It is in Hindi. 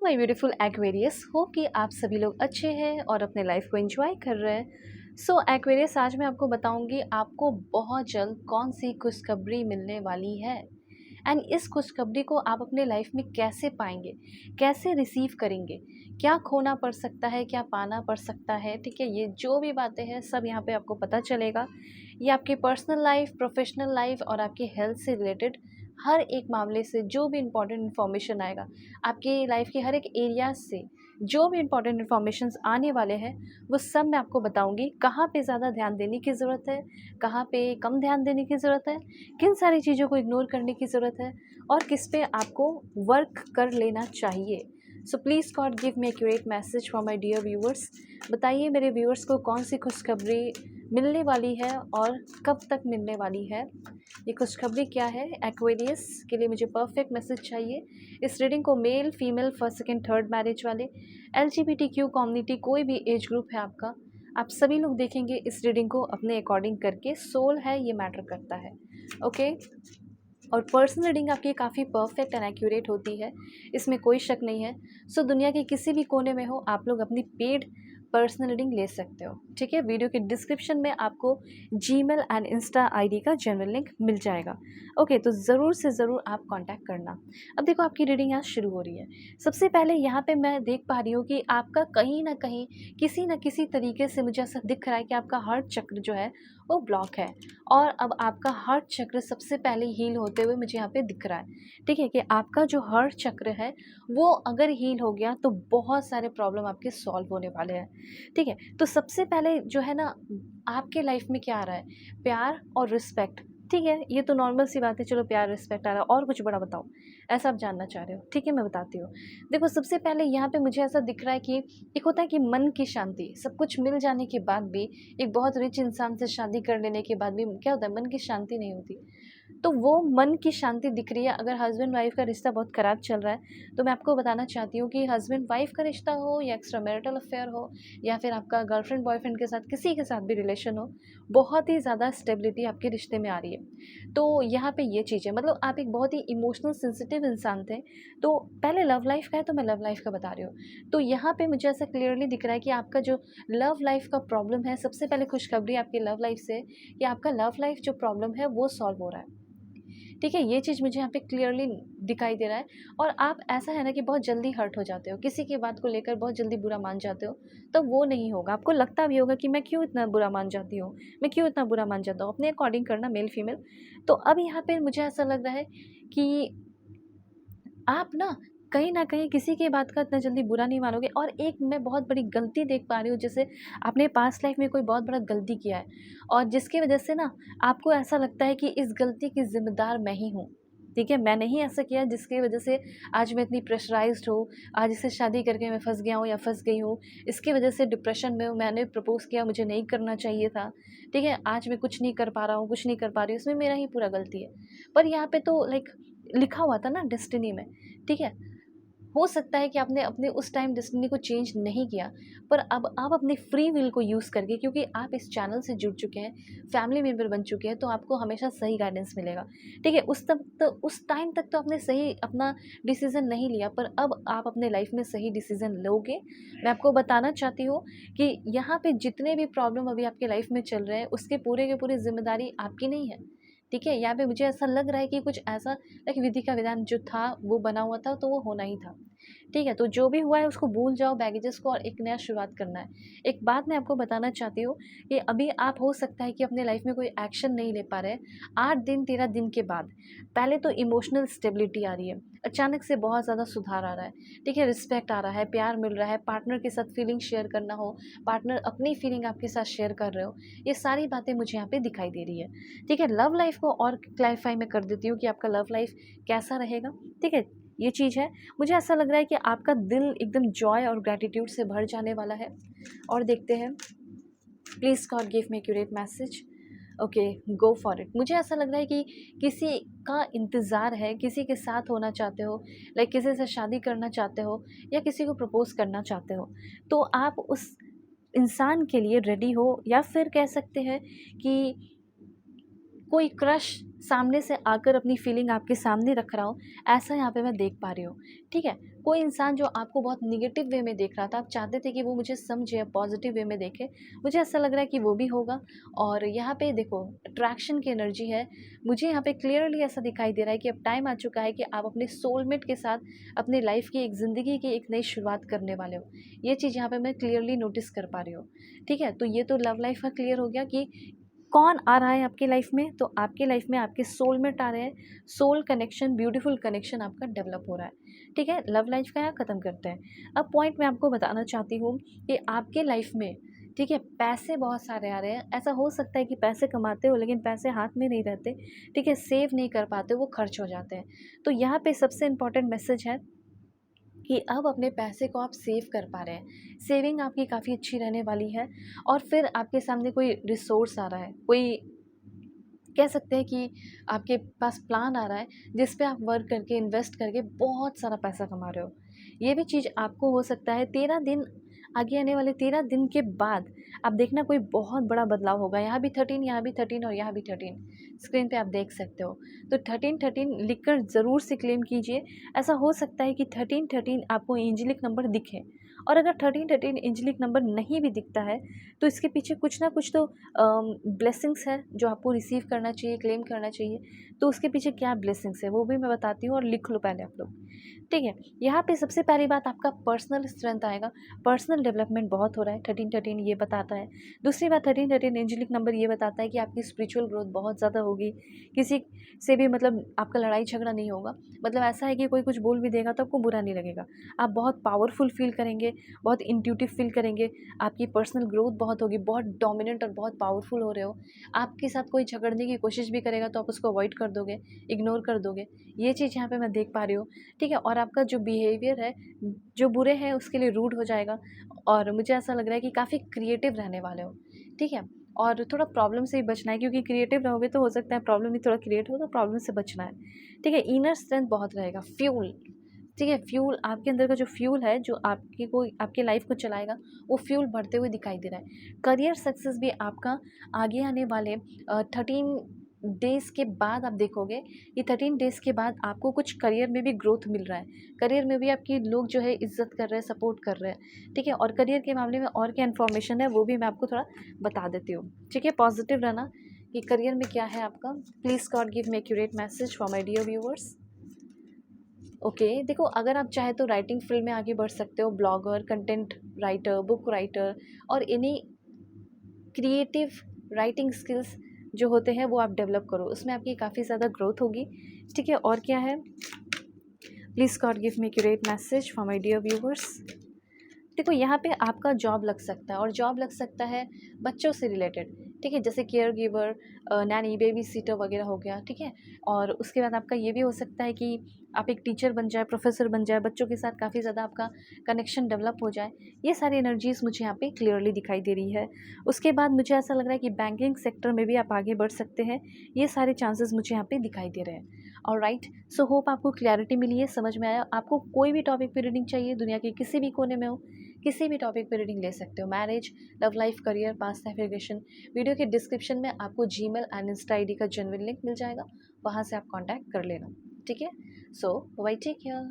माय ब्यूटीफुल एक्वेरियस, होप कि आप सभी लोग अच्छे हैं और अपने लाइफ को एंजॉय कर रहे हैं। सो एक्वेरियस, आज मैं आपको बताऊंगी आपको बहुत जल्द कौन सी खुशखबरी मिलने वाली है एंड इस खुशखबरी को आप अपने लाइफ में कैसे पाएंगे, कैसे रिसीव करेंगे, क्या खोना पड़ सकता है, क्या पाना पड़ सकता है। ठीक है, ये जो भी बातें हैं सब यहाँ पे आपको पता चलेगा। ये आपकी पर्सनल लाइफ, प्रोफेशनल लाइफ और आपकी हेल्थ से रिलेटेड हर एक मामले से जो भी इम्पोर्टेंट इन्फॉर्मेशन आएगा, आपकी लाइफ के हर एक एरिया से जो भी इम्पोर्टेंट इन्फॉर्मेशंस आने वाले हैं वो सब मैं आपको बताऊंगी। कहाँ पे ज़्यादा ध्यान देने की ज़रूरत है, कहाँ पे कम ध्यान देने की ज़रूरत है, किन सारी चीज़ों को इग्नोर करने की ज़रूरत है और किस पे आपको वर्क कर लेना चाहिए। So please God give me accurate message for my dear viewers. बताइए मेरे व्यूअर्स को कौन सी खुशखबरी मिलने वाली है और कब तक मिलने वाली है। ये खुशखबरी क्या है? एक्वेरियस के लिए मुझे परफेक्ट मैसेज चाहिए। इस रीडिंग को male, female, first, second, third marriage वाले, LGBTQ कम्युनिटी, कोई भी एज ग्रुप है आपका, आप सभी लोग देखेंगे इस रीडिंग को अपने अकॉर्डिंग करके। सोल है, ये मैटर करता है। ओके, और पर्सनल रीडिंग आपकी काफ़ी परफेक्ट एंड एक्यूरेट होती है, इसमें कोई शक नहीं है। सो दुनिया के किसी भी कोने में हो, आप लोग अपनी पेड पर्सनल रीडिंग ले सकते हो। ठीक है, वीडियो के डिस्क्रिप्शन में आपको जीमेल एंड इंस्टा आईडी का जनरल लिंक मिल जाएगा। ओके, तो ज़रूर से ज़रूर आप कांटेक्ट करना। अब देखो, आपकी रीडिंग यहाँ शुरू हो रही है। सबसे पहले यहाँ पे मैं देख पा रही हूँ कि आपका कहीं ना कहीं किसी न किसी तरीके से मुझे ऐसा दिख रहा है कि आपका हार्ट चक्र जो है वो ब्लॉक है और अब आपका हार्ट चक्र सबसे पहले हील होते हुए मुझे यहाँ पे दिख रहा है। ठीक है, कि आपका जो हार्ट चक्र है वो अगर हील हो गया तो बहुत सारे प्रॉब्लम आपके सॉल्व होने वाले हैं। ठीक है, तो सबसे पहले जो है ना, आपके लाइफ में क्या आ रहा है? प्यार और रिस्पेक्ट। ठीक है, ये तो नॉर्मल सी बात है। चलो, प्यार रिस्पेक्ट आ रहा है, और कुछ बड़ा बताओ, ऐसा आप जानना चाह रहे हो। ठीक है, मैं बताती हूँ। देखो, सबसे पहले यहाँ पे मुझे ऐसा दिख रहा है कि एक होता है कि मन की शांति, सब कुछ मिल जाने के बाद भी, एक बहुत रिच इंसान से शादी कर लेने के बाद भी क्या होता है, मन की शांति नहीं होती। तो वो मन की शांति दिख रही है। अगर हस्बैंड वाइफ का रिश्ता बहुत ख़राब चल रहा है तो मैं आपको बताना चाहती हूँ कि हस्बैंड वाइफ का रिश्ता हो या एक्स्ट्रा मैरिटल अफेयर हो या फिर आपका गर्लफ्रेंड बॉयफ्रेंड के साथ किसी के साथ भी रिलेशन हो, बहुत ही ज़्यादा स्टेबिलिटी आपके रिश्ते में आ रही है। तो यहाँ पे ये चीज़ है, मतलब आप एक बहुत ही इमोशनल सेंसिटिव इंसान थे। तो पहले लव लाइफ का है तो मैं लव लाइफ का बता रही हूँ। तो यहाँ पे मुझे ऐसा क्लियरली दिख रहा है कि आपका जो लव लाइफ का प्रॉब्लम है, सबसे पहले खुशखबरी आपकी लव लाइफ से कि आपका लव लाइफ जो प्रॉब्लम है वो सॉल्व हो रहा है। ठीक है, ये चीज़ मुझे यहाँ पे क्लियरली दिखाई दे रहा है। और आप, ऐसा है ना कि बहुत जल्दी हर्ट हो जाते हो, किसी की बात को लेकर बहुत जल्दी बुरा मान जाते हो, तो वो नहीं होगा। आपको लगता भी होगा कि मैं क्यों इतना बुरा मान जाती हूँ, मैं क्यों इतना बुरा मान जाता हूँ। अपने अकॉर्डिंग करना, मेल फीमेल। तो अब यहाँ पे मुझे ऐसा लग रहा है कि आप ना कहीं न कहीं किसी की बात का इतना जल्दी बुरा नहीं मानोगे। और एक मैं बहुत बड़ी गलती देख पा रही हूँ, जैसे आपने पास्ट लाइफ में कोई बहुत बड़ा गलती किया है और जिसकी वजह से ना आपको ऐसा लगता है कि इस गलती की ज़िम्मेदार मैं ही हूँ। ठीक है, मैंने ही ऐसा किया जिसकी वजह से आज मैं इतनी प्रेशराइज़्ड हूँ, आज इससे शादी करके मैं फँस गया हूँ या फँस गई हूँ। इसकी वजह से डिप्रेशन में हूँ, मैंने प्रपोज़ किया, मुझे नहीं करना चाहिए था। ठीक है, आज मैं कुछ नहीं कर पा रहा हूँ, कुछ नहीं कर पा रही हूँ, इसमें मेरा ही पूरा गलती है। पर यहाँ पे तो लाइक लिखा हुआ था ना डेस्टिनी में। ठीक है, हो सकता है कि आपने अपने उस टाइम डेस्टिनी को चेंज नहीं किया, पर अब आप अपनी फ्री विल को यूज़ करके, क्योंकि आप इस चैनल से जुड़ चुके हैं, फैमिली मेंबर बन चुके हैं, तो आपको हमेशा सही गाइडेंस मिलेगा। ठीक है, उस टाइम तक तो आपने सही अपना डिसीज़न नहीं लिया, पर अब आप अपने लाइफ में सही डिसीज़न लोगे। मैं आपको बताना चाहती हूँ कि यहाँ पे जितने भी प्रॉब्लम अभी आपके लाइफ में चल रहे हैं, उसके पूरे के पूरी ज़िम्मेदारी आपकी नहीं है। ठीक है, यहाँ पे मुझे ऐसा लग रहा है कि कुछ ऐसा लाइक विधि का विधान जो था वो बना हुआ था, तो वो होना ही था। ठीक है, तो जो भी हुआ है उसको भूल जाओ, बैगेजेस को, और एक नया शुरुआत करना है। एक बात मैं आपको बताना चाहती हूँ कि अभी आप, हो सकता है कि अपने लाइफ में कोई एक्शन नहीं ले पा रहे। 8 दिन 13 दिन के बाद पहले तो इमोशनल स्टेबिलिटी आ रही है, अचानक से बहुत ज़्यादा सुधार आ रहा है। ठीक है, रिस्पेक्ट आ रहा है, प्यार मिल रहा है, पार्टनर के साथ फीलिंग शेयर करना हो, पार्टनर अपनी फीलिंग आपके साथ शेयर कर रहे हो, ये सारी बातें मुझे यहाँ पे दिखाई दे रही है। ठीक है, लव लाइफ को और क्लैरिफाई मैं कर देती हूँ कि आपका लव लाइफ कैसा रहेगा। ठीक है, ये चीज़ है। मुझे ऐसा लग रहा है कि आपका दिल एकदम जॉय और ग्रैटिट्यूड से भर जाने वाला है। और देखते हैं, please God give me accurate message. Okay, go for it. मुझे ऐसा लग रहा है कि किसी का इंतज़ार है, किसी के साथ होना चाहते हो, लाइक किसी से शादी करना चाहते हो या किसी को प्रपोज़ करना चाहते हो, तो आप उस इंसान के लिए रेडी हो, या फिर कह सकते हैं कि कोई क्रश सामने से आकर अपनी फीलिंग आपके सामने रख रहा हो, ऐसा यहाँ पे मैं देख पा रही हूँ। ठीक है? कोई इंसान जो आपको बहुत नेगेटिव वे में देख रहा था, आप चाहते थे कि वो मुझे समझे, पॉजिटिव वे में देखे, मुझे ऐसा लग रहा है कि वो भी होगा। और यहाँ पे देखो अट्रैक्शन की एनर्जी है, मुझे यहाँ पे क्लियरली ऐसा दिखाई दे रहा है कि अब टाइम आ चुका है कि आप अपने सोलमेट के साथ अपनी लाइफ की एक ज़िंदगी की एक नई शुरुआत करने वाले हो। ये चीज़ यहाँ पे मैं क्लियरली नोटिस कर पा रही हूँ। ठीक है? तो ये तो लव लाइफ का क्लियर हो गया कि कौन आ रहा है आपकी लाइफ में। तो आपकी लाइफ में आपके सोलमेट आ रहे हैं, सोल कनेक्शन, ब्यूटीफुल कनेक्शन आपका डेवलप हो रहा है। ठीक है? लव लाइफ का यहाँ ख़त्म करते हैं। अब पॉइंट मैं आपको बताना चाहती हूँ कि आपके लाइफ में, ठीक है, पैसे बहुत सारे आ रहे हैं। ऐसा हो सकता है कि पैसे कमाते हो लेकिन पैसे हाथ में नहीं रहते, ठीक है, सेव नहीं कर पाते, वो खर्च हो जाते हैं। तो यहाँ पे सबसे इम्पोर्टेंट मैसेज है कि अब अपने पैसे को आप सेव कर पा रहे हैं, सेविंग आपकी काफ़ी अच्छी रहने वाली है। और फिर आपके सामने कोई रिसोर्स आ रहा है, कोई कह सकते हैं कि आपके पास प्लान आ रहा है जिस पे आप वर्क करके, इन्वेस्ट करके बहुत सारा पैसा कमा रहे हो। ये भी चीज़ आपको हो सकता है 13 दिन, आगे आने वाले 13 दिन के बाद आप देखना कोई बहुत बड़ा बदलाव होगा। यहाँ भी 13, यहाँ भी 13 और यहाँ भी 13 स्क्रीन पे आप देख सकते हो। तो 13-13 लिख कर ज़रूर से क्लेम कीजिए। ऐसा हो सकता है कि 13-13 आपको एंजेलिक नंबर दिखे, और अगर 13-13 एंजेलिक नंबर नहीं भी दिखता है तो इसके पीछे कुछ ना कुछ तो ब्लेसिंग्स है जो आपको रिसीव करना चाहिए, क्लेम करना चाहिए। तो उसके पीछे क्या ब्लेसिंग्स है वो भी मैं बताती हूँ, और लिख लो पहले आप लोग। ठीक है? यहाँ पे सबसे पहली बात आपका पर्सनल स्ट्रेंथ आएगा, पर्सनल डेवलपमेंट बहुत हो रहा है, 13-13 ये बताता है। दूसरी बात 13-13 एंजेलिक नंबर ये बताता है कि आपकी स्पिरिचुअल ग्रोथ बहुत ज़्यादा होगी। किसी से भी मतलब आपका लड़ाई झगड़ा नहीं होगा। मतलब ऐसा है कि कोई कुछ बोल भी देगा तो आपको बुरा नहीं लगेगा। आप बहुत पावरफुल फील करेंगे, बहुत इंट्यूटिव फील करेंगे, आपकी पर्सनल ग्रोथ बहुत होगी, बहुत डोमिनेंट और बहुत पावरफुल हो रहे हो। आपके साथ कोई झगड़ने की कोशिश भी करेगा तो आप उसको अवॉइड कर दोगे, इग्नोर कर दोगे। ये चीज़ यहाँ पे मैं देख पा रही हूँ। ठीक है? और आपका जो बिहेवियर है, जो बुरे हैं उसके लिए रूड हो जाएगा, और मुझे ऐसा लग रहा है कि काफ़ी क्रिएटिव रहने वाले हो। ठीक है? और थोड़ा प्रॉब्लम से भी बचना है, क्योंकि क्रिएटिव रहोगे तो हो सकता है प्रॉब्लम भी थोड़ा क्रिएट हो, तो प्रॉब्लम से बचना है। ठीक है? इनर स्ट्रेंथ बहुत रहेगा, फ्यूल। ठीक है? फ्यूल आपके अंदर का जो फ्यूल है, जो आपकी को आपकी लाइफ को चलाएगा, वो फ्यूल बढ़ते हुए दिखाई दे रहा है। करियर सक्सेस भी आपका आगे आने वाले 13 डेज़ के बाद आप देखोगे कि 13 डेज़ के बाद आपको कुछ करियर में भी ग्रोथ मिल रहा है। करियर में भी आपकी लोग जो है इज़्ज़त कर रहे हैं, सपोर्ट कर रहे हैं। ठीक है? और करियर के मामले में और क्या इन्फॉर्मेशन है वो भी मैं आपको थोड़ा बता देती हूँ। ठीक है? पॉजिटिव रहना कि करियर में क्या है आपका। Please God give me accurate message for my dear viewers. Okay, देखो अगर आप चाहे तो राइटिंग फील्ड में आगे बढ़ सकते हो, blogger, content writer, book writer, और एनी क्रिएटिव राइटिंग स्किल्स जो होते हैं वो आप डेवलप करो, उसमें आपकी काफ़ी ज़्यादा ग्रोथ होगी। ठीक है? और क्या है, please God give me accurate message for my dear viewers. देखो यहाँ पे आपका जॉब लग सकता है, और जॉब लग सकता है बच्चों से रिलेटेड। ठीक है? जैसे care giver, Naini, baby seater वगैरह हो गया। ठीक है? और उसके बाद आपका ये भी हो सकता है कि आप एक टीचर बन जाए, प्रोफेसर बन जाए, बच्चों के साथ काफ़ी ज़्यादा आपका कनेक्शन डेवलप हो जाए। ये सारी एनर्जीज़ मुझे यहाँ पे क्लियरली दिखाई दे रही है। उसके बाद मुझे ऐसा लग रहा है कि बैंकिंग सेक्टर में भी आप आगे बढ़ सकते हैं। ये सारे चांसेस मुझे यहाँ पे दिखाई दे रहे हैं। ऑलराइट, सो होप आपको क्लैरिटी मिली है, समझ में आया। आपको कोई भी टॉपिक पे रीडिंग चाहिए, दुनिया के किसी भी कोने में हो, किसी भी टॉपिक पे रीडिंग ले सकते हो। Marriage, love life, career, past life regression. Video के डिस्क्रिप्शन में आपको जीमेल एंड इंस्टा आईडी का जेन्युइन लिंक मिल जाएगा, वहाँ से आप कांटेक्ट कर लेना। ठीक है? सो बाय, टेक केयर।